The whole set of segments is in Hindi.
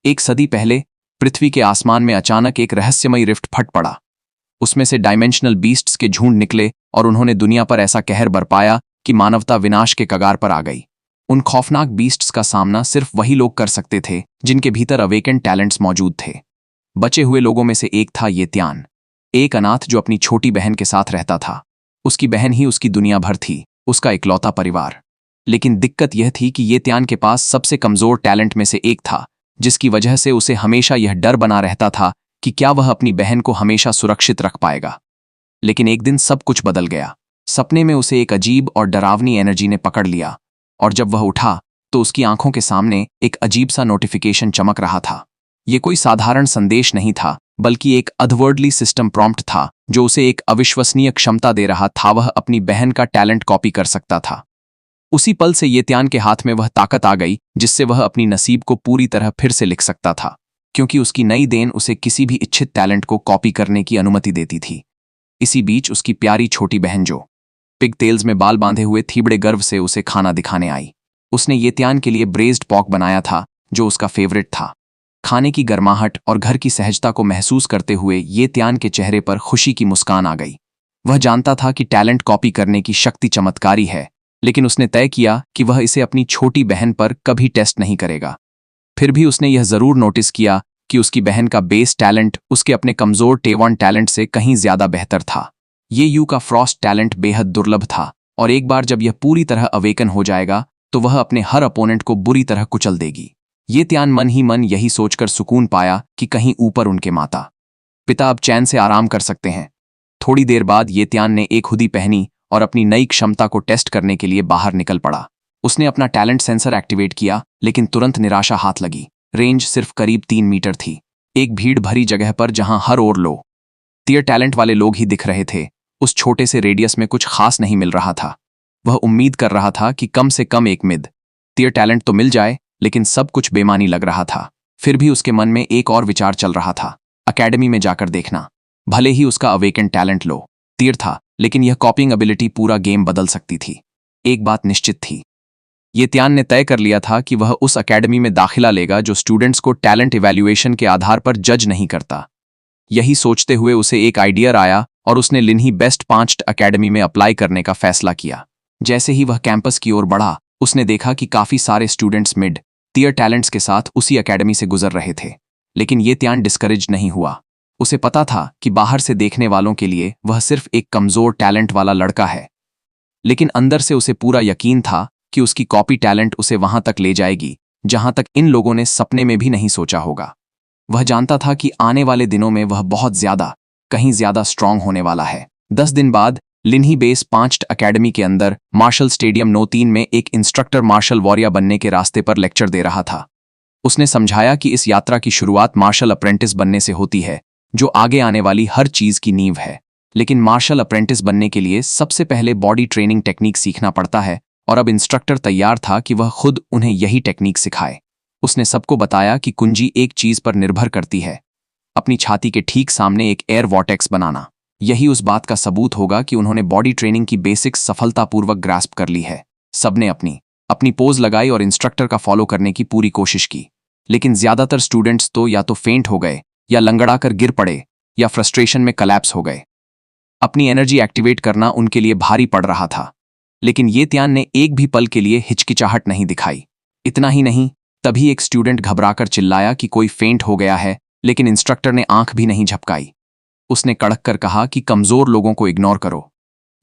एक सदी पहले पृथ्वी के आसमान में अचानक एक रहस्यमयी रिफ्ट फट पड़ा। उसमें से डायमेंशनल बीस्ट्स के झुंड निकले और उन्होंने दुनिया पर ऐसा कहर बरपाया कि मानवता विनाश के कगार पर आ गई। उन खौफनाक बीस्ट्स का सामना सिर्फ वही लोग कर सकते थे जिनके भीतर अवेकेंड टैलेंट्स मौजूद थे। बचे हुए लोगों में से एक था ये त्यान, एक अनाथ जो अपनी छोटी बहन के साथ रहता था। उसकी बहन ही उसकी दुनिया भर थी, उसका इकलौता परिवार। लेकिन दिक्कत यह थी कि ये त्यान के पास सबसे कमजोर टैलेंट में से एक था, जिसकी वजह से उसे हमेशा यह डर बना रहता था कि क्या वह अपनी बहन को हमेशा सुरक्षित रख पाएगा। लेकिन एक दिन सब कुछ बदल गया। सपने में उसे एक अजीब और डरावनी एनर्जी ने पकड़ लिया, और जब वह उठा तो उसकी आंखों के सामने एक अजीब सा नोटिफिकेशन चमक रहा था। ये कोई साधारण संदेश नहीं था, बल्कि एक अदवर्डली सिस्टम प्रॉम्प्ट था जो उसे एक अविश्वसनीय क्षमता दे रहा था। वह अपनी बहन का टैलेंट कॉपी कर सकता था। उसी पल से ये त्यान के हाथ में वह ताकत आ गई जिससे वह अपनी नसीब को पूरी तरह फिर से लिख सकता था, क्योंकि उसकी नई देन उसे किसी भी इच्छित टैलेंट को कॉपी करने की अनुमति देती थी। इसी बीच उसकी प्यारी छोटी बहन जो पिगटेल्स में बाल बांधे हुए थी बड़े गर्व से उसे खाना दिखाने आई। उसने ये त्यान के लिए ब्रेज्ड पॉक बनाया था जो उसका फेवरेट था। खाने की गर्माहट और घर की सहजता को महसूस करते हुए ये त्यान के चेहरे पर खुशी की मुस्कान आ गई। वह जानता था कि टैलेंट कॉपी करने की शक्ति चमत्कारी है, लेकिन उसने तय किया कि वह इसे अपनी छोटी बहन पर कभी टेस्ट नहीं करेगा। फिर भी उसने यह जरूर नोटिस किया कि उसकी बहन का बेस टैलेंट उसके अपने कमजोर टेवन टैलेंट से कहीं ज्यादा बेहतर था। ये यू का फ्रॉस्ट टैलेंट बेहद दुर्लभ था, और एक बार जब यह पूरी तरह अवेकन हो जाएगा तो वह अपने हर अपोनेंट को बुरी तरह कुचल देगी। ये त्यान मन ही मन यही सोचकर सुकून पाया कि कहीं ऊपर उनके माता पिता अब चैन से आराम कर सकते हैं। थोड़ी देर बाद ये त्यान ने एक हुडी पहनी और अपनी नई क्षमता को टेस्ट करने के लिए बाहर निकल पड़ा। उसने अपना टैलेंट सेंसर एक्टिवेट किया, लेकिन तुरंत निराशा हाथ लगी। रेंज सिर्फ करीब 3 मीटर थी। एक भीड़ भरी जगह पर जहां हर ओर लो टियर टैलेंट वाले लोग ही दिख रहे थे, उस छोटे से रेडियस में कुछ खास नहीं मिल रहा था। वह उम्मीद कर रहा था कि कम से कम एक मिड टियर टैलेंट तो मिल जाए, लेकिन सब कुछ बेमानी लग रहा था। फिर भी उसके मन में एक और विचार चल रहा था, अकेडमी में जाकर देखना। भले ही उसका अवेकेंड टैलेंट लो टियर था, लेकिन यह कॉपिंग एबिलिटी पूरा गेम बदल सकती थी। एक बात निश्चित थी, ये त्यान ने तय कर लिया था कि वह उस अकेडमी में दाखिला लेगा जो स्टूडेंट्स को टैलेंट इवैल्यूएशन के आधार पर जज नहीं करता। यही सोचते हुए उसे एक आइडिया आया और उसने लिन्ही बेस्ट 5 अकेडमी में अप्लाई करने का फैसला किया। जैसे ही वह कैंपस की ओर बढ़ा, उसने देखा कि काफी सारे स्टूडेंट्स मिड टियर टैलेंट्स के साथ उसी अकेडमी से गुजर रहे थे। लेकिन ये त्यान डिस्करेज नहीं हुआ। उसे पता था कि बाहर से देखने वालों के लिए वह सिर्फ एक कमजोर टैलेंट वाला लड़का है, लेकिन अंदर से उसे पूरा यकीन था कि उसकी कॉपी टैलेंट उसे वहां तक ले जाएगी जहां तक इन लोगों ने सपने में भी नहीं सोचा होगा। वह जानता था कि आने वाले दिनों में वह बहुत ज्यादा, कहीं ज्यादा स्ट्रांग होने वाला है। 10 दिन बाद लिन्ही बेस 5 अकेडमी के अंदर मार्शल स्टेडियम नो 3 में एक इंस्ट्रक्टर मार्शल वॉरियर बनने के रास्ते पर लेक्चर दे रहा था। उसने समझाया कि इस यात्रा की शुरुआत मार्शल अप्रेंटिस बनने से होती है, जो आगे आने वाली हर चीज की नींव है। लेकिन मार्शल अप्रेंटिस बनने के लिए सबसे पहले बॉडी ट्रेनिंग टेक्निक सीखना पड़ता है, और अब इंस्ट्रक्टर तैयार था कि वह खुद उन्हें यही टेक्निक सिखाए। उसने सबको बताया कि कुंजी एक चीज पर निर्भर करती है, अपनी छाती के ठीक सामने एक एयर वॉर्टेक्स बनाना। यही उस बात का सबूत होगा कि उन्होंने बॉडी ट्रेनिंग की बेसिक्स सफलतापूर्वक ग्रास्प कर ली है। सबने अपनी अपनी पोज लगाई और इंस्ट्रक्टर का फॉलो करने की पूरी कोशिश की, लेकिन ज्यादातर स्टूडेंट्स तो या तो फेंट हो गए, या लंगड़ाकर गिर पड़े, या फ्रस्ट्रेशन में कलैप्स हो गए। अपनी एनर्जी एक्टिवेट करना उनके लिए भारी पड़ रहा था, लेकिन ये त्यान ने एक भी पल के लिए हिचकिचाहट नहीं दिखाई। इतना ही नहीं, तभी एक स्टूडेंट घबराकर चिल्लाया कि कोई फेंट हो गया है, लेकिन इंस्ट्रक्टर ने आंख भी नहीं झपकाई। उसने कड़क कर कहा कि कमजोर लोगों को इग्नोर करो,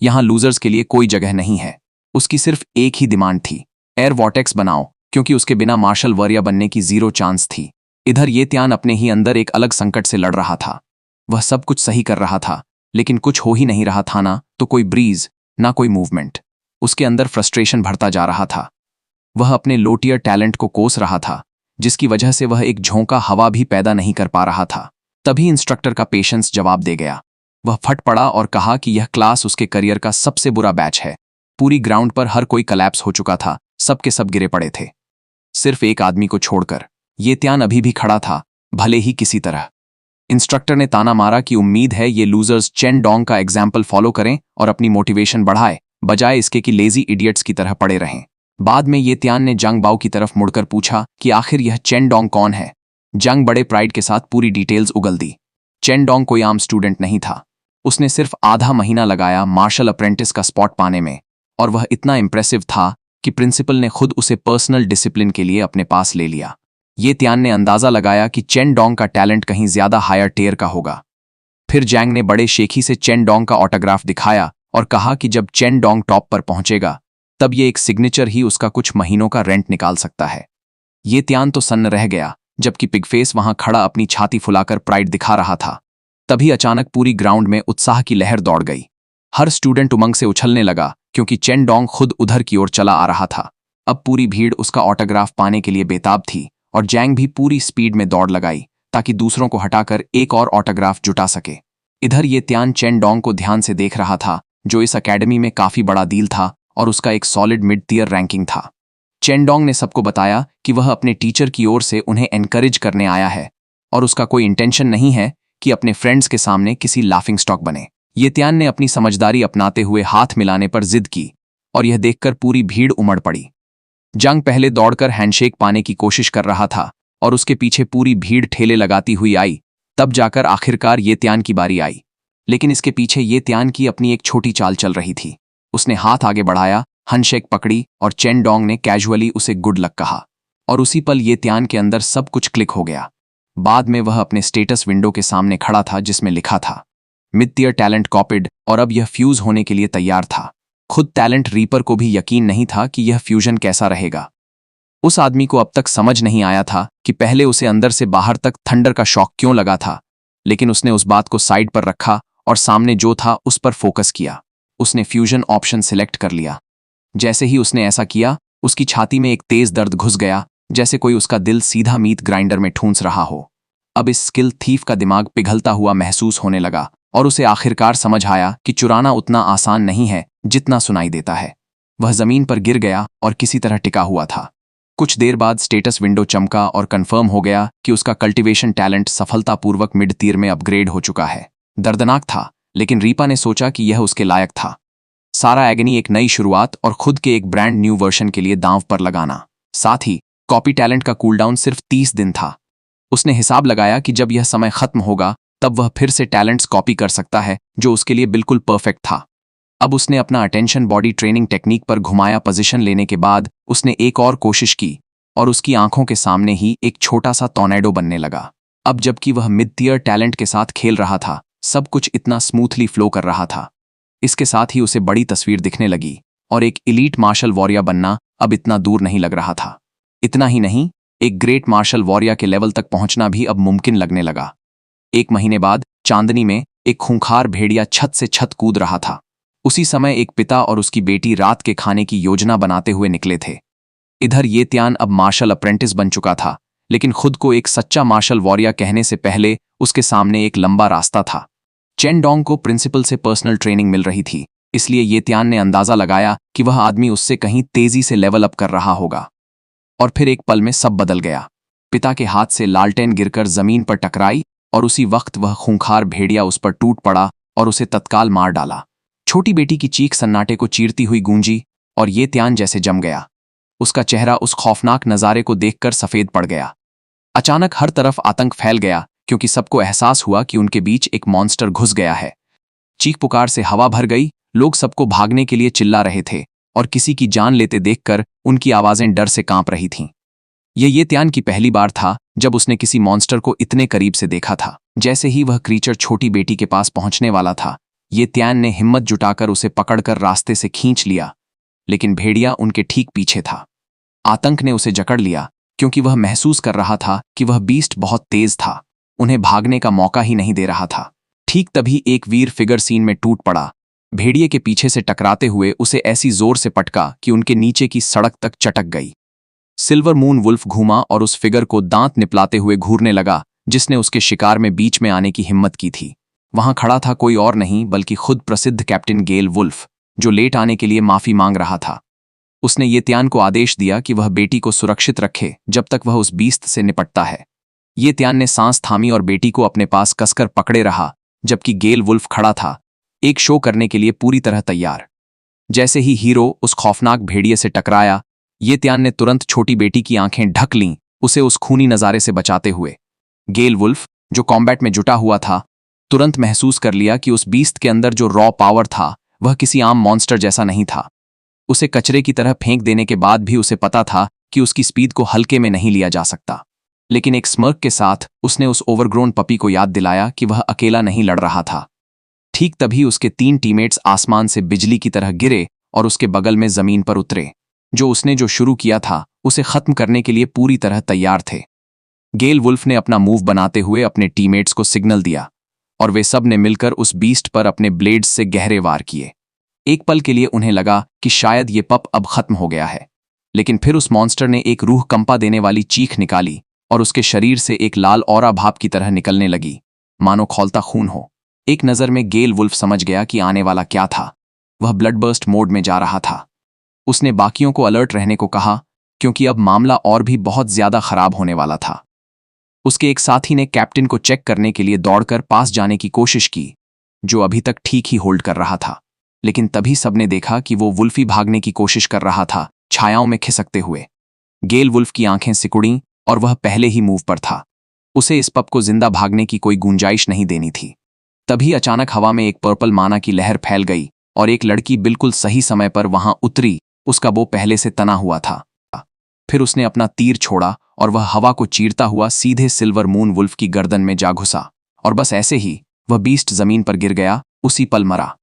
यहां लूजर्स के लिए कोई जगह नहीं है। उसकी सिर्फ एक ही डिमांड थी, एयर वॉर्टेक्स बनाओ, क्योंकि उसके बिना मार्शल वॉरियर बनने की 0 चांस थी। इधर ये त्यान अपने ही अंदर एक अलग संकट से लड़ रहा था। वह सब कुछ सही कर रहा था, लेकिन कुछ हो ही नहीं रहा था, ना तो कोई ब्रीज, ना कोई मूवमेंट। उसके अंदर फ्रस्ट्रेशन बढ़ता जा रहा था। वह अपने लो टियर टैलेंट को कोस रहा था, जिसकी वजह से वह एक झोंका हवा भी पैदा नहीं कर पा रहा था। तभी इंस्ट्रक्टर का पेशेंस जवाब दे गया। वह फट पड़ा और कहा कि यह क्लास उसके करियर का सबसे बुरा बैच है। पूरी ग्राउंड पर हर कोई कलैप्स हो चुका था, सबके सब गिरे पड़े थे, सिर्फ एक आदमी को छोड़कर। ये त्यान अभी भी खड़ा था, भले ही किसी तरह। इंस्ट्रक्टर ने ताना मारा कि उम्मीद है ये लूजर्स चेन डोंग का एग्जाम्पल फॉलो करें और अपनी मोटिवेशन बढ़ाए, बजाय इसके कि लेजी इडियट्स की तरह पड़े रहें। बाद में ये त्यान ने जंग बाओ की तरफ मुड़कर पूछा कि आखिर यह चेन डोंग कौन है। जंग बड़े प्राइड के साथ पूरी डिटेल्स उगल दी। चेन डोंग कोई आम स्टूडेंट नहीं था। उसने सिर्फ आधा महीना लगाया मार्शल अप्रेंटिस का स्पॉट पाने में, और वह इतना इंप्रेसिव था कि प्रिंसिपल ने खुद उसे पर्सनल डिसिप्लिन के लिए अपने पास ले लिया। ये त्यान ने अंदाजा लगाया कि चेन डोंग का टैलेंट कहीं ज्यादा हायर टियर का होगा। फिर जैंग ने बड़े शेखी से चेन डोंग का ऑटोग्राफ दिखाया और कहा कि जब चेन डोंग टॉप पर पहुंचेगा तब ये एक सिग्नेचर ही उसका कुछ महीनों का रेंट निकाल सकता है। ये त्यान तो सन्न रह गया, जबकि पिगफेस वहां खड़ा अपनी छाती फुलाकर प्राइड दिखा रहा था। तभी अचानक पूरी ग्राउंड में उत्साह की लहर दौड़ गई। हर स्टूडेंट उमंग से उछलने लगा क्योंकि चेन डोंग खुद उधर की ओर चला आ रहा था। अब पूरी भीड़ उसका ऑटोग्राफ पाने के लिए बेताब थी और जैंग भी पूरी स्पीड में दौड़ लगाई ताकि दूसरों को हटाकर एक और ऑटोग्राफ जुटा सके। इधर ये त्यान चेन डोंग को ध्यान से देख रहा था, जो इस एकेडमी में काफी बड़ा डील था और उसका एक सॉलिड मिड टियर रैंकिंग था। चेन डोंग ने सबको बताया कि वह अपने टीचर की ओर से उन्हें एनकरेज करने आया है और उसका कोई इंटेंशन नहीं है कि अपने फ्रेंड्स के सामने किसी लाफिंग स्टॉक बने। ये त्यान ने अपनी समझदारी अपनाते हुए हाथ मिलाने पर जिद की और यह देखकर पूरी भीड़ उमड़ पड़ी। जंग पहले दौड़कर हैंडशेक पाने की कोशिश कर रहा था और उसके पीछे पूरी भीड़ ठेले लगाती हुई आई। तब जाकर आखिरकार ये त्यान की बारी आई, लेकिन इसके पीछे ये त्यान की अपनी एक छोटी चाल चल रही थी। उसने हाथ आगे बढ़ाया, हैंडशेक पकड़ी और चेन डोंग ने कैजुअली उसे गुड लक कहा और उसी पल ये त्यान के अंदर सब कुछ क्लिक हो गया। बाद में वह अपने स्टेटस विंडो के सामने खड़ा था जिसमें लिखा था मिड टियर टैलेंट कॉपिड, और अब यह फ्यूज होने के लिए तैयार था। खुद टैलेंट रीपर को भी यकीन नहीं था कि यह फ्यूजन कैसा रहेगा। उस आदमी को अब तक समझ नहीं आया था कि पहले उसे अंदर से बाहर तक थंडर का शॉक क्यों लगा था, लेकिन उसने उस बात को साइड पर रखा और सामने जो था उस पर फोकस किया। उसने फ्यूजन ऑप्शन सिलेक्ट कर लिया। जैसे ही उसने ऐसा किया, उसकी छाती में एक तेज दर्द घुस गया, जैसे कोई उसका दिल सीधा मीट ग्राइंडर में ठूंस रहा हो। अब इस स्किल थीफ का दिमाग पिघलता हुआ महसूस होने लगा और उसे आखिरकार समझ आया कि चुराना उतना आसान नहीं है जितना सुनाई देता है। वह जमीन पर गिर गया और किसी तरह टिका हुआ था। कुछ देर बाद स्टेटस विंडो चमका और कंफर्म हो गया कि उसका कल्टीवेशन टैलेंट सफलतापूर्वक मिड टियर में अपग्रेड हो चुका है। दर्दनाक था, लेकिन रीपा ने सोचा कि यह उसके लायक था। सारा एगनी एक नई शुरुआत और खुद के एक ब्रांड न्यू वर्जन के लिए दांव पर लगाना। साथ ही कॉपी टैलेंट का कूलडाउन सिर्फ 30 दिन था। उसने हिसाब लगाया कि जब यह समय खत्म होगा तब वह फिर से टैलेंट्स कॉपी कर सकता है, जो उसके लिए बिल्कुल परफेक्ट था। अब उसने अपना अटेंशन बॉडी ट्रेनिंग टेक्निक पर घुमाया। पोजीशन लेने के बाद उसने एक और कोशिश की और उसकी आंखों के सामने ही एक छोटा सा टॉर्नेडो बनने लगा। अब जबकि वह मिड टियर टैलेंट के साथ खेल रहा था, सब कुछ इतना स्मूथली फ्लो कर रहा था। इसके साथ ही उसे बड़ी तस्वीर दिखने लगी और एक इलीट मार्शल वॉरियर बनना अब इतना दूर नहीं लग रहा था। इतना ही नहीं, एक ग्रेट मार्शल वॉरियर के लेवल तक पहुंचना भी अब मुमकिन लगने लगा। 1 महीने बाद चांदनी में एक खूंखार भेड़िया छत से छत कूद रहा था। उसी समय एक पिता और उसकी बेटी रात के खाने की योजना बनाते हुए निकले थे। इधर ये त्यान अब मार्शल अप्रेंटिस बन चुका था, लेकिन खुद को एक सच्चा मार्शल वॉरियर कहने से पहले उसके सामने एक लंबा रास्ता था। चेन डोंग को प्रिंसिपल से पर्सनल ट्रेनिंग मिल रही थी, इसलिए ये त्यान ने अंदाजा लगाया कि वह आदमी उससे कहीं तेजी से लेवल अप कर रहा होगा। और फिर एक पल में सब बदल गया। पिता के हाथ से लालटेन गिरकर जमीन पर टकराई और उसी वक्त वह खूंखार भेड़िया उस पर टूट पड़ा और उसे तत्काल मार डाला। छोटी बेटी की चीख सन्नाटे को चीरती हुई गूंजी और ये त्यान जैसे जम गया। उसका चेहरा उस खौफनाक नज़ारे को देखकर सफेद पड़ गया। अचानक हर तरफ आतंक फैल गया क्योंकि सबको एहसास हुआ कि उनके बीच एक मॉन्स्टर घुस गया है। चीख पुकार से हवा भर गई, लोग सबको भागने के लिए चिल्ला रहे थे और किसी की जान लेते देखकर उनकी आवाजें डर से कांप रही थीं। ये त्यान की पहली बार था जब उसने किसी मॉन्स्टर को इतने करीब से देखा था। जैसे ही वह क्रीचर छोटी बेटी के पास पहुंचने वाला था, ये त्यान ने हिम्मत जुटाकर उसे पकड़कर रास्ते से खींच लिया, लेकिन भेड़िया उनके ठीक पीछे था। आतंक ने उसे जकड़ लिया क्योंकि वह महसूस कर रहा था कि वह बीस्ट बहुत तेज था, उन्हें भागने का मौका ही नहीं दे रहा था। ठीक तभी एक वीर फिगर सीन में टूट पड़ा। भेड़िए के पीछे से टकराते हुए उसे ऐसी जोर से पटका कि उनके नीचे की सड़क तक चटक गई। सिल्वर मून वुल्फ घूमा और उस फिगर को दांत निपलाते हुए घूरने लगा जिसने उसके शिकार में बीच में आने की हिम्मत की थी। वहां खड़ा था कोई और नहीं बल्कि खुद प्रसिद्ध कैप्टन गेल वुल्फ, जो लेट आने के लिए माफी मांग रहा था। उसने ये त्यान को आदेश दिया कि वह बेटी को सुरक्षित रखे जब तक वह उस बीस्त से निपटता है। ये त्यान ने सांस थामी और बेटी को अपने पास कसकर पकड़े रहा, जबकि गेल वुल्फ खड़ा था, एक शो करने के लिए पूरी तरह तैयार। जैसे ही हीरो उस खौफनाक भेड़िए से टकराया, ये त्यान ने तुरंत छोटी बेटी की आंखें ढक लीं, उसे उस खूनी नज़ारे से बचाते हुए। गेल वुल्फ, जो कॉम्बैट में जुटा हुआ था, तुरंत महसूस कर लिया कि उस बीस्ट के अंदर जो रॉ पावर था वह किसी आम मॉन्स्टर जैसा नहीं था। उसे कचरे की तरह फेंक देने के बाद भी उसे पता था कि उसकी स्पीड को हल्के में नहीं लिया जा सकता। लेकिन एक स्मर्क के साथ उसने उस ओवरग्रोन पपी को याद दिलाया कि वह अकेला नहीं लड़ रहा था। ठीक तभी उसके 3 टीममेट्स आसमान से बिजली की तरह गिरे और उसके बगल में जमीन पर उतरे। जो शुरू किया था उसे खत्म करने के लिए पूरी तरह तैयार थे। गेल वुल्फ ने अपना मूव बनाते हुए अपने टीममेट्स को सिग्नल दिया और वे सब ने मिलकर उस बीस्ट पर अपने ब्लेड्स से गहरे वार किए। एक पल के लिए उन्हें लगा कि शायद ये पप अब खत्म हो गया है, लेकिन फिर उस मॉन्स्टर ने एक रूह कंपा देने वाली चीख निकाली और उसके शरीर से एक लाल ऑरा भाप की तरह निकलने लगी, मानो खौलता खून हो। एक नज़र में गेल वुल्फ समझ गया कि आने वाला क्या था। वह ब्लडबर्स्ट मोड में जा रहा था। उसने बाकियों को अलर्ट रहने को कहा, क्योंकि अब मामला और भी बहुत ज्यादा खराब होने वाला था। उसके एक साथी ने कैप्टन को चेक करने के लिए दौड़कर पास जाने की कोशिश की, जो अभी तक ठीक ही होल्ड कर रहा था। लेकिन तभी सबने देखा कि वो वुल्फी भागने की कोशिश कर रहा था, छायाओं में खिसकते हुए। गेल वुल्फ की आंखें सिकुड़ीं और वह पहले ही मूव पर था। उसे इस पप को जिंदा भागने की कोई गुंजाइश नहीं देनी थी। तभी अचानक हवा में एक पर्पल माना की लहर फैल गई और एक लड़की बिल्कुल सही समय पर वहां उतरी। उसका बो पहले से तना हुआ था। फिर उसने अपना तीर छोड़ा और वह हवा को चीरता हुआ सीधे सिल्वर मून वुल्फ की गर्दन में जा घुसा, और बस ऐसे ही वह बीस्ट जमीन पर गिर गया, उसी पल मरा।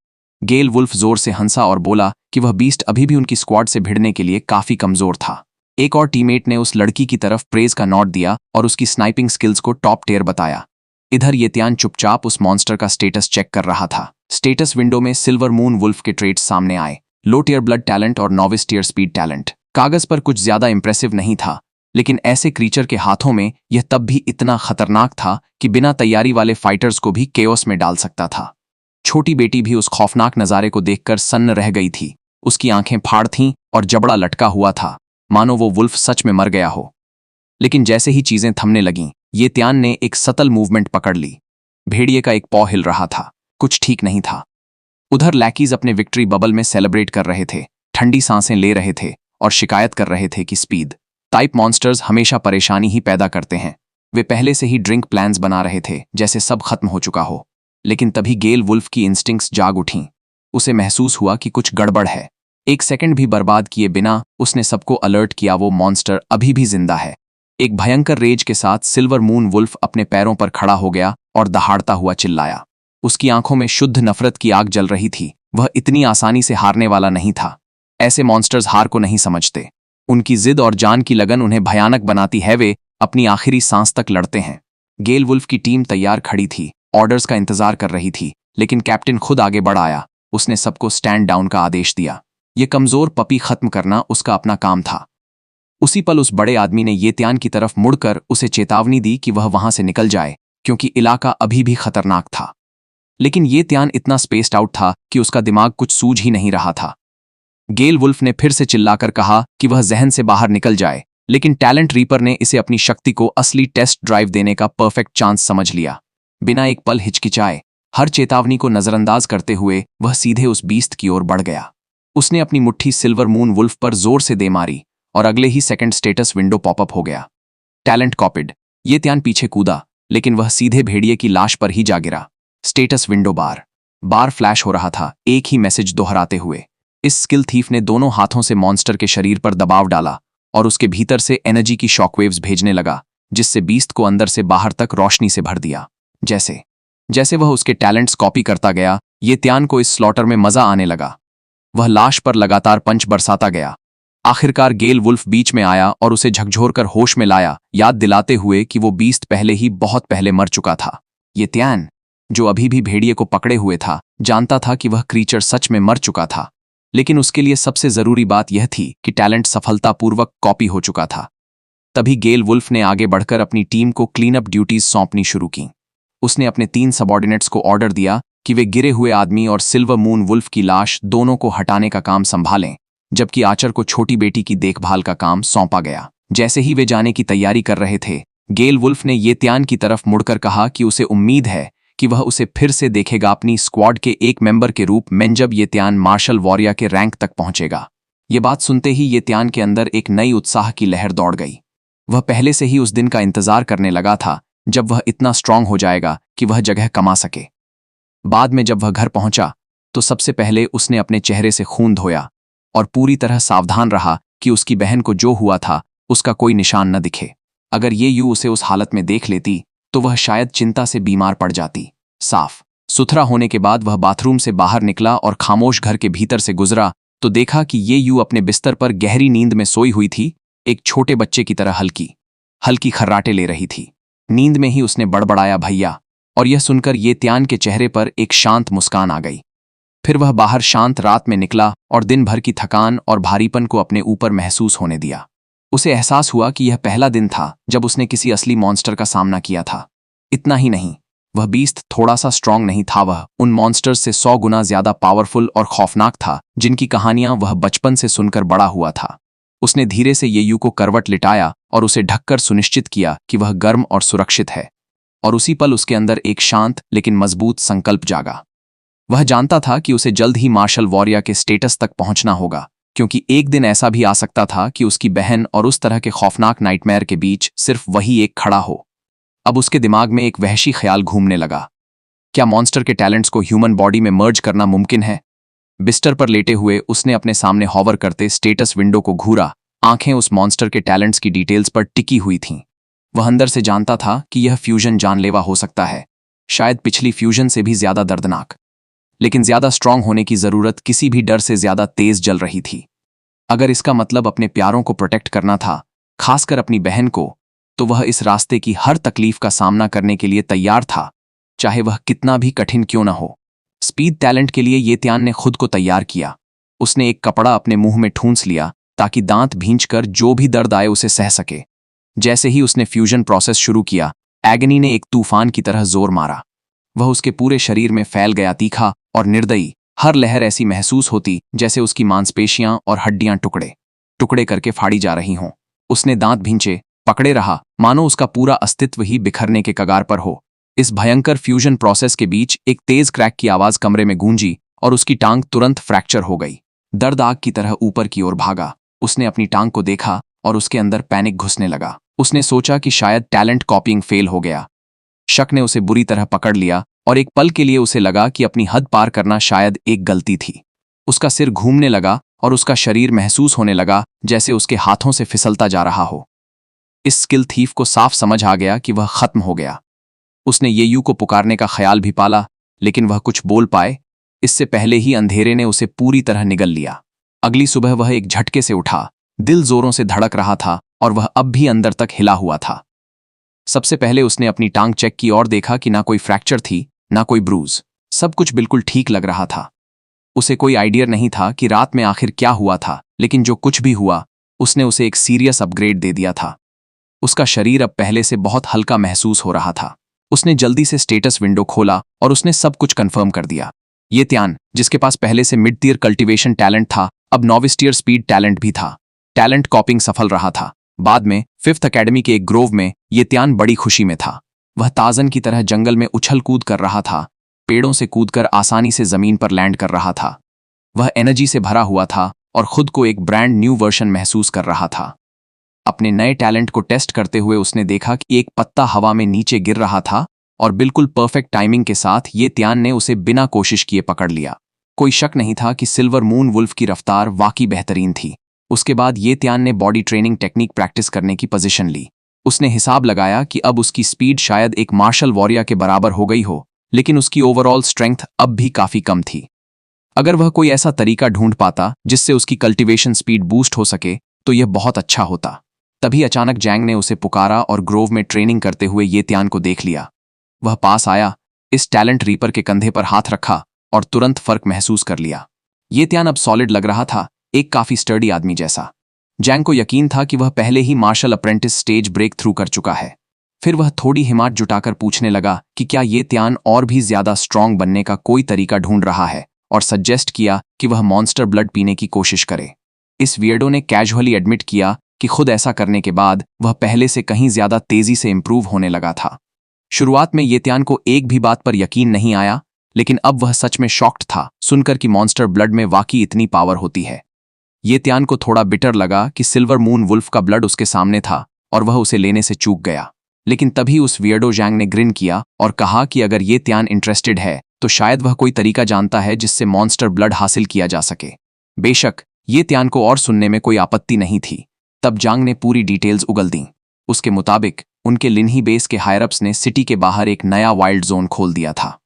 गेल वुल्फ जोर से हंसा और बोला कि वह बीस्ट अभी भी उनकी स्क्वाड से भिड़ने के लिए काफी कमजोर था। एक और टीममेट ने उस लड़की की तरफ प्रेज का नोट दिया और उसकी स्नाइपिंग स्किल्स को टॉप टियर बताया। इधर येत्यान चुपचाप उस मॉन्स्टर का स्टेटस चेक कर रहा था। स्टेटस विंडो में सिल्वर मून वुल्फ के ट्रेट्स सामने आए, लो टियर ब्लड टैलेंट और नॉविस टियर स्पीड टैलेंट। कागज पर कुछ ज्यादा इंप्रेसिव नहीं था, लेकिन ऐसे क्रीचर के हाथों में यह तब भी इतना खतरनाक था कि बिना तैयारी वाले फाइटर्स को भी केओस में डाल सकता था। छोटी बेटी भी उस खौफनाक नजारे को देखकर सन्न रह गई थी। उसकी आंखें फाड़ थीं और जबड़ा लटका हुआ था, मानो वो वुल्फ सच में मर गया हो। लेकिन जैसे ही चीजें थमने लगीं, येत्यान ने एक सतल मूवमेंट पकड़ ली। भेड़िए का एक पॉ हिल रहा था, कुछ ठीक नहीं था। उधर लैकीज अपने विक्ट्री बबल में सेलिब्रेट कर रहे थे, ठंडी सांसें ले रहे थे और शिकायत कर रहे थे कि स्पीड टाइप मॉन्स्टर्स हमेशा परेशानी ही पैदा करते हैं। वे पहले से ही ड्रिंक प्लान्स बना रहे थे, जैसे सब खत्म हो चुका हो। लेकिन तभी गेल वुल्फ की इंस्टिंक्ट्स जाग उठीं। उसे महसूस हुआ कि कुछ गड़बड़ है। एक सेकंड भी बर्बाद किए बिना उसने सबको अलर्ट किया, वो मॉन्स्टर अभी भी जिंदा है। एक भयंकर रेज के साथ सिल्वर मून वुल्फ अपने पैरों पर खड़ा हो गया और दहाड़ता हुआ चिल्लाया। उसकी आंखों में शुद्ध नफरत की आग जल रही थी। वह इतनी आसानी से हारने वाला नहीं था। ऐसे मॉन्स्टर्स हार को नहीं समझते। उनकी जिद और जान की लगन उन्हें भयानक बनाती है। वे अपनी आखिरी सांस तक लड़ते हैं। गेल वुल्फ की टीम तैयार खड़ी थी, ऑर्डर्स का इंतजार कर रही थी, लेकिन कैप्टन खुद आगे बढ़ आया। उसने सबको स्टैंड डाउन का आदेश दिया। ये कमजोर पपी खत्म करना उसका अपना काम था। उसी पल उस बड़े आदमी ने येत्यान की तरफ मुड़कर उसे चेतावनी दी कि वह वहां से निकल जाए, क्योंकि इलाका अभी भी खतरनाक था। लेकिन येत्यान इतना स्पेस्ड आउट था कि उसका दिमाग कुछ सूझ ही नहीं रहा था। गेल वुल्फ ने फिर से चिल्लाकर कहा कि वह जहन से बाहर निकल जाए, लेकिन टैलेंट रीपर ने इसे अपनी शक्ति को असली टेस्ट ड्राइव देने का परफेक्ट चांस समझ लिया। बिना एक पल हिचकिचाए, हर चेतावनी को नजरअंदाज करते हुए वह सीधे उस बीस्ट की ओर बढ़ गया। उसने अपनी मुट्ठी सिल्वर मून वुल्फ पर जोर से दे मारी और अगले ही सेकंड स्टेटस विंडो पॉपअप हो गया। टैलेंट कॉपिड। येत्यान पीछे कूदा, लेकिन वह सीधे भेड़िए की लाश पर ही जा गिरा। स्टेटस विंडो बार फ्लैश हो रहा था, एक ही मैसेज दोहराते हुए। इस स्किल थीफ ने दोनों हाथों से मॉन्स्टर के शरीर पर दबाव डाला और उसके भीतर से एनर्जी की शॉकवेव्स भेजने लगा, जिससे बीस्ट को अंदर से बाहर तक रोशनी से भर दिया। जैसे जैसे वह उसके टैलेंट्स कॉपी करता गया, येत्यान को इस स्लॉटर में मजा आने लगा। वह लाश पर लगातार पंच बरसाता गया। आखिरकार गेल वुल्फ बीच में आया और उसे झकझोरकर होश में लाया, याद दिलाते हुए कि वो बीस्ट पहले ही बहुत पहले मर चुका था। येत्यान, जो अभी भी भेड़िए को पकड़े हुए था, जानता था कि वह क्रीचर सच में मर चुका था, लेकिन उसके लिए सबसे जरूरी बात यह थी कि टैलेंट सफलतापूर्वक कॉपी हो चुका था। तभी गेल वुल्फ ने आगे बढ़कर अपनी टीम को क्लीन अप ड्यूटीज सौंपनी शुरू की। उसने अपने 3 सबॉर्डिनेट्स को ऑर्डर दिया कि वे गिरे हुए आदमी और सिल्वर मून वुल्फ की लाश दोनों को हटाने का काम संभालें, जबकि आचर को छोटी बेटी की देखभाल का काम सौंपा गया। जैसे ही वे जाने की तैयारी कर रहे थे, गेल वुल्फ ने येत्यान की तरफ मुड़कर कहा कि उसे उम्मीद है कि वह उसे फिर से देखेगा अपनी स्क्वाड के एक मेंबर के रूप में जब येत्यान मार्शल वॉरियर के रैंक तक पहुंचेगा। ये बात सुनते ही येत्यान के अंदर एक नई उत्साह की लहर दौड़ गई। वह पहले से ही उस दिन का इंतजार करने लगा था जब वह इतना स्ट्रांग हो जाएगा कि वह जगह कमा सके। बाद में जब वह घर पहुंचा तो सबसे पहले उसने अपने चेहरे से खून धोया और पूरी तरह सावधान रहा कि उसकी बहन को जो हुआ था उसका कोई निशान न दिखे। अगर ये यू उसे उस हालत में देख लेती तो वह शायद चिंता से बीमार पड़ जाती। साफ सुथरा होने के बाद वह बाथरूम से बाहर निकला और खामोश घर के भीतर से गुजरा तो देखा कि ये यू अपने बिस्तर पर गहरी नींद में सोई हुई थी, एक छोटे बच्चे की तरह हल्की हल्की खर्राटे ले रही थी। नींद में ही उसने बड़बड़ाया, भैया, और यह सुनकर ये त्यान के चेहरे पर एक शांत मुस्कान आ गई। फिर वह बाहर शांत रात में निकला और दिन भर की थकान और भारीपन को अपने ऊपर महसूस होने दिया। उसे एहसास हुआ कि यह पहला दिन था जब उसने किसी असली मॉन्स्टर का सामना किया था। इतना ही नहीं, वह बीस्ट थोड़ा सा स्ट्रांग नहीं था, वह उन मॉन्स्टर्स से 100 गुना ज्यादा पावरफुल और खौफनाक था जिनकी कहानियां वह बचपन से सुनकर बड़ा हुआ था। उसने धीरे से येयू को करवट लिटाया और उसे ढककर सुनिश्चित किया कि वह गर्म और सुरक्षित है, और उसी पल उसके अंदर एक शांत लेकिन मजबूत संकल्प जागा। वह जानता था कि उसे जल्द ही मार्शल वॉरियर के स्टेटस तक पहुंचना होगा, क्योंकि एक दिन ऐसा भी आ सकता था कि उसकी बहन और उस तरह के खौफनाक नाइटमेयर के बीच सिर्फ वही एक खड़ा हो। अब उसके दिमाग में एक वहशी ख्याल घूमने लगा, क्या मॉन्स्टर के टैलेंट्स को ह्यूमन बॉडी में मर्ज करना मुमकिन है? बिस्तर पर लेटे हुए उसने अपने सामने हॉवर करते स्टेटस विंडो को घूरा। आंखें उस मॉन्स्टर के टैलेंट्स की डिटेल्स पर टिकी हुई थीं। वह अंदर से जानता था कि यह फ्यूजन जानलेवा हो सकता है, शायद पिछली फ्यूजन से भी ज्यादा दर्दनाक, लेकिन ज्यादा स्ट्रांग होने की जरूरत किसी भी डर से ज्यादा तेज जल रही थी। अगर इसका मतलब अपने प्यारों को प्रोटेक्ट करना था, खासकर अपनी बहन को, तो वह इस रास्ते की हर तकलीफ का सामना करने के लिए तैयार था, चाहे वह कितना भी कठिन क्यों न हो। स्पीड टैलेंट के लिए ये त्यान ने खुद को तैयार किया। उसने एक कपड़ा अपने मुंह में ठूंस लिया ताकि दांत भींचकर जो भी दर्द आए उसे सह सके। जैसे ही उसने फ्यूजन प्रोसेस शुरू किया, एगनी ने एक तूफान की तरह जोर मारा। वह उसके पूरे शरीर में फैल गया, तीखा और निर्दयी। हर लहर ऐसी महसूस होती जैसे उसकी मांसपेशियां और हड्डियां टुकड़े टुकड़े करके फाड़ी जा रही हों। उसने दांत भींचे, पकड़े रहा, मानो उसका पूरा अस्तित्व ही बिखरने के कगार पर हो। इस भयंकर फ्यूजन प्रोसेस के बीच एक तेज क्रैक की आवाज कमरे में गूंजी और उसकी टांग तुरंत फ्रैक्चर हो गई। दर्द आग की तरह ऊपर की ओर भागा। उसने अपनी टांग को देखा और उसके अंदर पैनिक घुसने लगा। उसने सोचा कि शायद टैलेंट कॉपिंग फेल हो गया। शक ने उसे बुरी तरह पकड़ लिया और एक पल के लिए उसे लगा कि अपनी हद पार करना शायद एक गलती थी। उसका सिर घूमने लगा और उसका शरीर महसूस होने लगा जैसे उसके हाथों से फिसलता जा रहा हो। इस स्किल थीफ को साफ समझ आ गया कि वह खत्म हो गया। उसने येयू को पुकारने का ख्याल भी पाला, लेकिन वह कुछ बोल पाए इससे पहले ही अंधेरे ने उसे पूरी तरह निगल लिया। अगली सुबह वह एक झटके से उठा। दिल जोरों से धड़क रहा था और वह अब भी अंदर तक हिला हुआ था। सबसे पहले उसने अपनी टांग चेक की और देखा कि ना कोई फ्रैक्चर थी, ना कोई ब्रूज। सब कुछ बिल्कुल ठीक लग रहा था। उसे कोई आइडिया नहीं था कि रात में आखिर क्या हुआ था, लेकिन जो कुछ भी हुआ उसने उसे एक सीरियस अपग्रेड दे दिया था। उसका शरीर अब पहले से बहुत हल्का महसूस हो रहा था। उसने जल्दी से स्टेटस विंडो खोला और उसने सब कुछ कंफर्म कर दिया। ये त्यान, जिसके पास पहले से मिड टियर कल्टीवेशन टैलेंट था, अब नॉविस टियर स्पीड टैलेंट भी था। टैलेंट कॉपिंग सफल रहा था। बाद में 5th अकेडमी के एक ग्रोव में ये त्यान बड़ी खुशी में था। वह ताजन की तरह जंगल में उछल कूद कर रहा था, पेड़ों से कूदकर आसानी से जमीन पर लैंड कर रहा था। वह एनर्जी से भरा हुआ था और खुद को एक ब्रांड न्यू वर्जन महसूस कर रहा था। अपने नए टैलेंट को टेस्ट करते हुए उसने देखा कि एक पत्ता हवा में नीचे गिर रहा था और बिल्कुल परफेक्ट टाइमिंग के साथ ये त्यान ने उसे बिना कोशिश किए पकड़ लिया। कोई शक नहीं था कि सिल्वर मून वुल्फ की रफ्तार वाकई बेहतरीन थी। उसके बाद ये त्यान ने बॉडी ट्रेनिंग टेक्निक प्रैक्टिस करने की पोजीशन ली। उसने हिसाब लगाया कि अब उसकी स्पीड शायद एक मार्शल वॉरियर के बराबर हो गई हो, लेकिन उसकी ओवरऑल स्ट्रेंथ अब भी काफी कम थी। अगर वह कोई ऐसा तरीका ढूंढ पाता जिससे उसकी कल्टीवेशन स्पीड बूस्ट हो सके तो यह बहुत अच्छा होता। तभी अचानक जैंग ने उसे पुकारा और ग्रोव में ट्रेनिंग करते हुए ये त्यान को देख लिया। वह पास आया, इस टैलेंट रीपर के कंधे पर हाथ रखा और तुरंत फर्क महसूस कर लिया। ये त्यान अब सॉलिड लग रहा था, एक काफी स्टर्डी आदमी जैसा। जैंग को यकीन था कि वह पहले ही martial apprentice stage breakthrough कर चुका है। फिर वह थोड़ी हिम्मत जुटाकर पूछने लगा कि क्या ये त्यान और भी ज्यादा स्ट्रांग बनने का कोई तरीका ढूंढ रहा है, और सजेस्ट किया कि वह मॉन्स्टर ब्लड पीने की कोशिश करे। इस वियर्डो ने कैजुअली एडमिट किया कि खुद ऐसा करने के बाद वह पहले से कहीं ज्यादा तेजी से इंप्रूव होने लगा था। शुरुआत में ये त्यान को एक भी बात पर यकीन नहीं आया, लेकिन अब वह सच में शॉक्ड था सुनकर कि मॉन्स्टर ब्लड में वाकई इतनी पावर होती है। ये त्यान को थोड़ा बिटर लगा कि सिल्वर मून वुल्फ का ब्लड उसके सामने था और वह उसे लेने से चूक गया। लेकिन तभी उस वियर्डो जैंग ने ग्रिन किया और कहा कि अगर ये त्यान इंटरेस्टेड है तो शायद वह कोई तरीका जानता है जिससे मॉन्स्टर ब्लड हासिल किया जा सके। बेशक ये त्यान को और सुनने में कोई आपत्ति नहीं थी। तब जांग ने पूरी डिटेल्स उगल दी। उसके मुताबिक उनके लिन्ही बेस के हायरअप्स ने सिटी के बाहर एक नया वाइल्ड जोन खोल दिया था।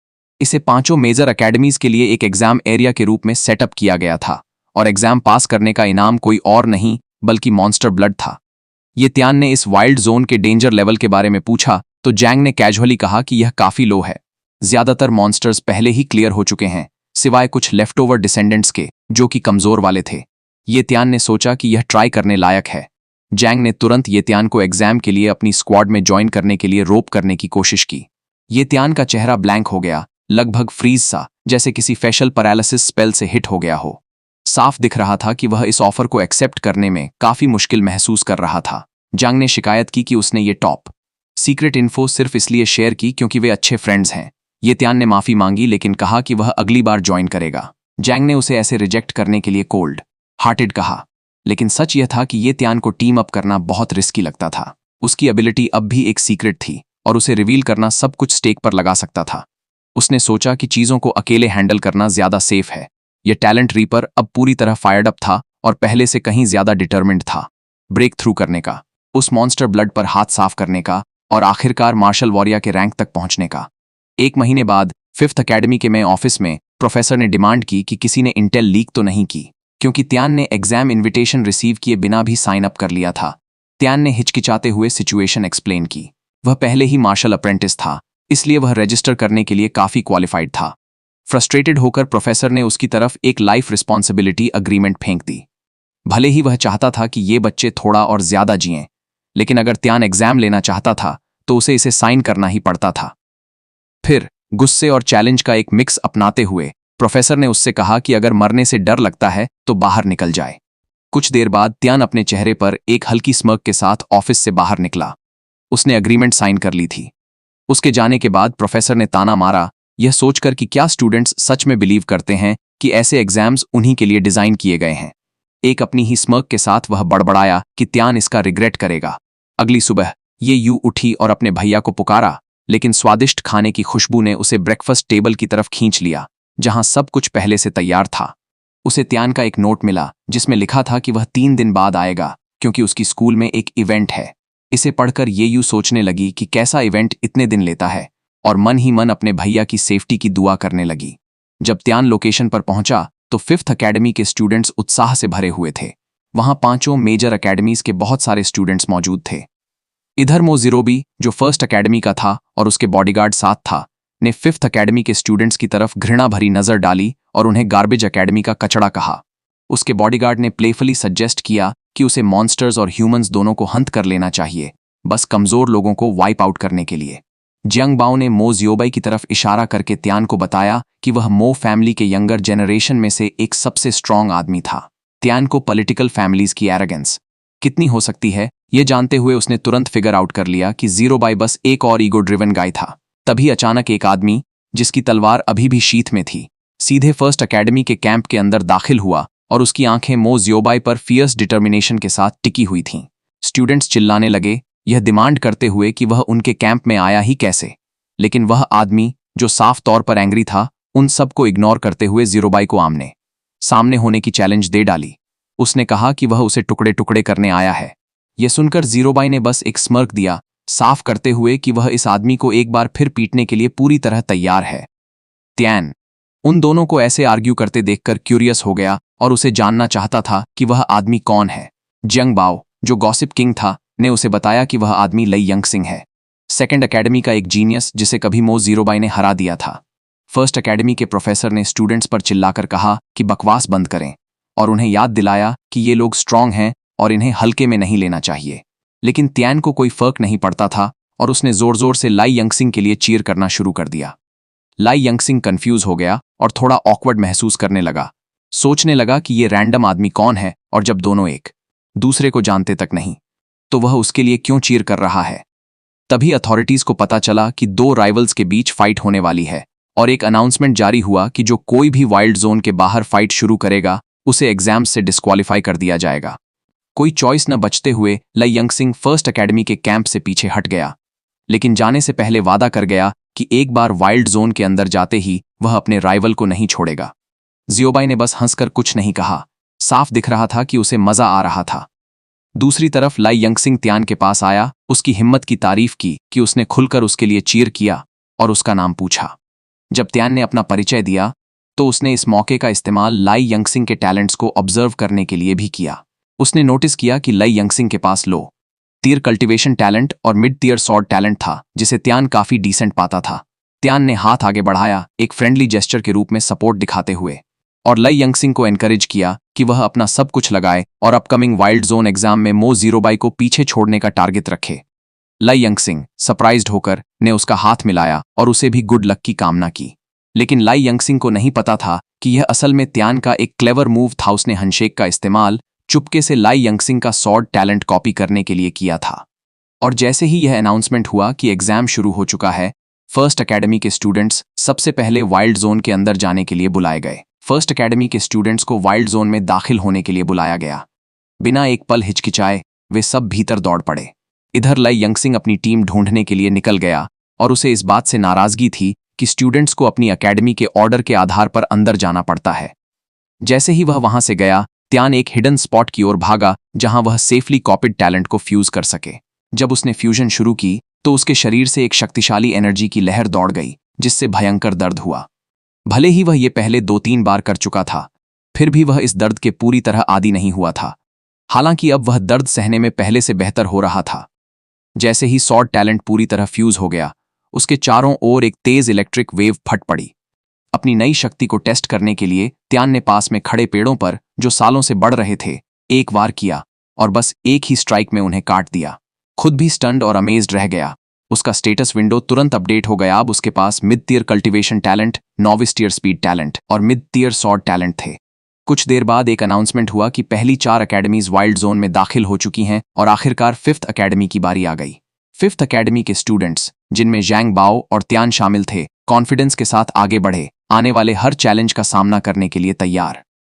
इसे 5 मेजर अकेडमीज के लिए एक एग्जाम एरिया के रूप में सेटअप किया गया था और एग्जाम पास करने का इनाम कोई और नहीं बल्कि मॉन्स्टर ब्लड था। ये त्यान ने इस वाइल्ड जोन के डेंजर लेवल के बारे में पूछा तो जैंग ने कैजुअली कहा कि यह काफी लो है। ज्यादातर मॉन्स्टर्स पहले ही क्लियर हो चुके हैं, सिवाय कुछ लेफ्ट ओवर डिसेंडेंट्स के जो कि कमजोर वाले थे। ये त्यान ने सोचा कि यह ट्राई करने लायक है। जैंग ने तुरंत ये त्यान को एग्जाम के लिए अपनी स्क्वाड में ज्वाइन करने के लिए रोप करने की कोशिश की। ये त्यान का चेहरा ब्लैंक हो गया, लगभग फ्रीज सा, जैसे किसी फेशियल पैरालिसिस स्पेल से हिट हो गया हो। साफ दिख रहा था कि वह इस ऑफर को एक्सेप्ट करने में काफी मुश्किल महसूस कर रहा था। जांग ने शिकायत की कि उसने ये टॉप सीक्रेट इन्फो सिर्फ इसलिए शेयर की क्योंकि वे अच्छे फ्रेंड्स हैं। ये त्यान ने माफी मांगी लेकिन कहा कि वह अगली बार ज्वाइन करेगा। जैंग ने उसे ऐसे रिजेक्ट करने के लिए कोल्ड हार्टेड कहा, लेकिन सच यह था कि ये त्यान को टीम अप करना बहुत रिस्की लगता था। उसकी एबिलिटी अब भी एक सीक्रेट थी और उसे रिवील करना सब कुछ स्टेक पर लगा सकता था। उसने सोचा कि चीजों को अकेले हैंडल करना ज्यादा सेफ है। यह टैलेंट रीपर अब पूरी तरह फायर्ड अप था और पहले से कहीं ज्यादा डिटर्मिन्ड था ब्रेक थ्रू करने का, उस मॉन्स्टर ब्लड पर हाथ साफ करने का और आखिरकार मार्शल वॉरियर के रैंक तक पहुंचने का। 1 महीने बाद 5th अकेडमी के में ऑफिस में प्रोफेसर ने डिमांड की कि किसी ने इंटेल लीक तो नहीं की, क्योंकि त्यान ने एग्जाम इन्विटेशन रिसीव किए बिना भी साइन अप कर लिया था। त्यान ने हिचकिचाते हुए सिचुएशन एक्सप्लेन की। वह पहले ही मार्शल अप्रेंटिस था, इसलिए वह रजिस्टर करने के लिए काफी क्वालिफाइड था। फ्रस्ट्रेटेड होकर प्रोफेसर ने उसकी तरफ एक लाइफ रिस्पॉन्सिबिलिटी अग्रीमेंट फेंक दी। भले ही वह चाहता था कि ये बच्चे थोड़ा और ज्यादा जिएं, लेकिन अगर त्यान एग्जाम लेना चाहता था तो उसे इसे साइन करना ही पड़ता था। फिर गुस्से और चैलेंज का एक मिक्स अपनाते हुए प्रोफेसर ने उससे कहा कि अगर मरने से डर लगता है तो बाहर निकल जाए। कुछ देर बाद त्यान अपने चेहरे पर एक हल्की स्मर्क के साथ ऑफिस से बाहर निकला। उसने अग्रीमेंट साइन कर ली थी। उसके जाने के बाद प्रोफेसर ने ताना मारा, यह सोचकर कि क्या स्टूडेंट्स सच में बिलीव करते हैं कि ऐसे एग्जाम्स उन्हीं के लिए डिजाइन किए गए हैं। एक अपनी ही स्मर्क के साथ वह बड़बड़ाया कि त्यान इसका रिग्रेट करेगा। अगली सुबह ये यूं उठी और अपने भैया को पुकारा, लेकिन स्वादिष्ट खाने की खुशबू ने उसे ब्रेकफास्ट टेबल की तरफ खींच लिया जहां सब कुछ पहले से तैयार था। उसे त्यान का एक नोट मिला जिसमें लिखा था कि वह 3 दिन बाद आएगा क्योंकि उसकी स्कूल में एक इवेंट है। इसे पढ़कर ये यूं सोचने लगी कि कैसा इवेंट इतने दिन लेता है और मन ही मन अपने भैया की सेफ्टी की दुआ करने लगी। जब त्यान लोकेशन पर पहुंचा तो 5th अकेडमी के स्टूडेंट्स उत्साह से भरे हुए थे। वहां 5 मेजर अकेडमीज के बहुत सारे स्टूडेंट्स मौजूद थे। इधर मोजिरोबी, जो 1st अकेडमी का था और उसके बॉडीगार्ड साथ था, ने 5th अकेडमी के स्टूडेंट्स की तरफ घृणा भरी नजर डाली और उन्हें गार्बेज अकेडमी का कचड़ा कहा। उसके बॉडीगार्ड ने प्लेफुली सजेस्ट किया कि उसे मॉन्स्टर्स और ह्यूमंस दोनों को हंट कर लेना चाहिए, बस कमजोर लोगों को वाइप आउट करने के लिए। जियांग बाओ ने मो जियोबाई की तरफ इशारा करके त्यान को बताया कि वह मो फैमिली के यंगर जेनरेशन में से एक सबसे स्ट्रांग आदमी था। त्यान को पॉलिटिकल फैमिलीज की एरोगेंस कितनी हो सकती है ये जानते हुए उसने तुरंत फिगर आउट कर लिया कि ज़ीरोबाई बस एक और ईगो ड्रिवन गाय था। तभी अचानक एक आदमी, जिसकी तलवार अभी भी शीथ में थी, सीधे 1st अकेडमी के कैंप के अंदर दाखिल हुआ और उसकी आंखें मो जियोबाई पर फियर्स डिटर्मिनेशन के साथ टिकी हुई थीं। स्टूडेंट्स चिल्लाने लगे, यह डिमांड करते हुए कि वह उनके कैंप में आया ही कैसे। लेकिन वह आदमी, जो साफ तौर पर एंग्री था, उन सबको इग्नोर करते हुए ज़ीरोबाई को आमने सामने होने की चैलेंज दे डाली। उसने कहा कि वह उसे टुकड़े टुकड़े करने आया है। यह सुनकर ज़ीरोबाई ने बस एक स्मर्क दिया, साफ करते हुए कि वह इस आदमी को एक बार फिर पीटने के लिए पूरी तरह तैयार है। त्यान उन दोनों को ऐसे आर्ग्यू करते देखकर क्यूरियस हो गया और उसे जानना चाहता था कि वह आदमी कौन है। जियांग बाओ, जो गॉसिप किंग था, ने उसे बताया कि वह आदमी लई यंगसिंग है, 2nd अकेडमी का एक जीनियस जिसे कभी मो ज़ीरोबाई ने हरा दिया था। 1st अकेडमी के प्रोफेसर ने स्टूडेंट्स पर चिल्लाकर कहा कि बकवास बंद करें और उन्हें याद दिलाया कि ये लोग स्ट्रांग हैं और इन्हें हल्के में नहीं लेना चाहिए। लेकिन त्यान को कोई फर्क नहीं पड़ता था और उसने जोर जोर से लाई यंगसिंग के लिए चीयर करना शुरू कर दिया। लाई यंगसिंग कंफ्यूज हो गया और थोड़ा ऑकवर्ड महसूस करने लगा। सोचने लगा कि ये रैंडम आदमी कौन है और जब दोनों एक दूसरे को जानते तक नहीं तो वह उसके लिए क्यों चीयर कर रहा है। तभी अथॉरिटीज को पता चला कि 2 राइवल्स के बीच फाइट होने वाली है और एक अनाउंसमेंट जारी हुआ कि जो कोई भी वाइल्ड जोन के बाहर फाइट शुरू करेगा उसे एग्जाम्स से डिस्क्वालीफाई कर दिया जाएगा। कोई चॉइस न बचते हुए लई यंगसिंग 1st अकेडमी के कैंप से पीछे हट गया। लेकिन जाने से पहले वादा कर गया कि एक बार वाइल्ड जोन के अंदर जाते ही वह अपने राइवल को नहीं छोड़ेगा। जियोबाई ने बस हंसकर कुछ नहीं कहा। साफ दिख रहा था कि उसे मजा आ रहा था। दूसरी तरफ लाई यंगसिंग त्यान के पास आया, उसकी हिम्मत की तारीफ की कि उसने खुलकर उसके लिए चीयर किया और उसका नाम पूछा। जब त्यान ने अपना परिचय दिया तो उसने इस मौके का इस्तेमाल लाई यंगसिंग के टैलेंट्स को ऑब्जर्व करने के लिए भी किया। उसने नोटिस किया कि लाई यंगसिंग के पास लो तीर कल्टीवेशन टैलेंट और मिड टीयर सॉर्ड टैलेंट था, जिसे त्यान काफी डिसेंट पाता था। त्यान ने हाथ आगे बढ़ाया, एक फ्रेंडली जेस्चर के रूप में सपोर्ट दिखाते हुए, और लाई यंगसिंग को एनकरेज किया कि वह अपना सब कुछ लगाए और अपकमिंग वाइल्ड जोन एग्जाम में मो जीरोबाई को पीछे छोड़ने का टारगेट रखे। लाई यंगसिंग सरप्राइज्ड होकर ने उसका हाथ मिलाया और उसे भी गुड लक की कामना की। लेकिन लाई यंगसिंग को नहीं पता था कि यह असल में त्यान का एक क्लेवर मूव था। उसने हैंडशेक का इस्तेमाल चुपके से लाई यंगसिंग का सॉर्ड टैलेंट कॉपी करने के लिए किया था। और जैसे ही यह अनाउंसमेंट हुआ कि एग्जाम शुरू हो चुका है, फर्स्ट एकेडमी के स्टूडेंट्स सबसे पहले वाइल्ड जोन के अंदर जाने के लिए बुलाए गए। फर्स्ट एकेडमी के स्टूडेंट्स को वाइल्ड जोन में दाखिल होने के लिए बुलाया गया। बिना एक पल हिचकिचाए वे सब भीतर दौड़ पड़े। इधर लाई यंगसिंग अपनी टीम ढूंढने के लिए निकल गया और उसे इस बात से नाराजगी थी कि स्टूडेंट्स को अपनी एकेडमी के ऑर्डर के आधार पर अंदर जाना पड़ता है। जैसे ही वह वहां से गया, त्यान एक हिडन स्पॉट की ओर भागा जहां वह सेफली कॉपीड टैलेंट को फ्यूज कर सके। जब उसने फ्यूजन शुरू की तो उसके शरीर से एक शक्तिशाली एनर्जी की लहर दौड़ गई, जिससे भयंकर दर्द हुआ। भले ही वह ये पहले 2-3 बार कर चुका था, फिर भी वह इस दर्द के पूरी तरह आदी नहीं हुआ था। हालांकि अब वह दर्द सहने में पहले से बेहतर हो रहा था। जैसे ही सॉर्ड टैलेंट पूरी तरह फ्यूज हो गया, उसके चारों ओर एक तेज इलेक्ट्रिक वेव फट पड़ी। अपनी नई शक्ति को टेस्ट करने के लिए त्यान ने पास में खड़े पेड़ों पर, जो सालों से बढ़ रहे थे, एक वार किया और बस एक ही स्ट्राइक में उन्हें काट दिया। खुद भी स्टन्ड और अमेज्ड रह गया। उसका स्टेटस विंडो तुरंत अपडेट हो गया। अब उसके पास mid tier cultivation talent, novice tier speed talent और मिड टीयर सॉर्ड टैलेंट थे। कुछ देर बाद एक अनाउंसमेंट हुआ कि पहली 4 अकेडमीज वाइल्ड जोन में दाखिल हो चुकी हैं और आखिरकार 5th अकेडमी की बारी आ गई। 5th अकेडमी के स्टूडेंट्स, जिनमें जैंग बाओ और त्यान शामिल थे, कॉन्फिडेंस के साथ आगे बढ़े, आने वाले हर चैलेंज का सामना करने के लिए तैयार।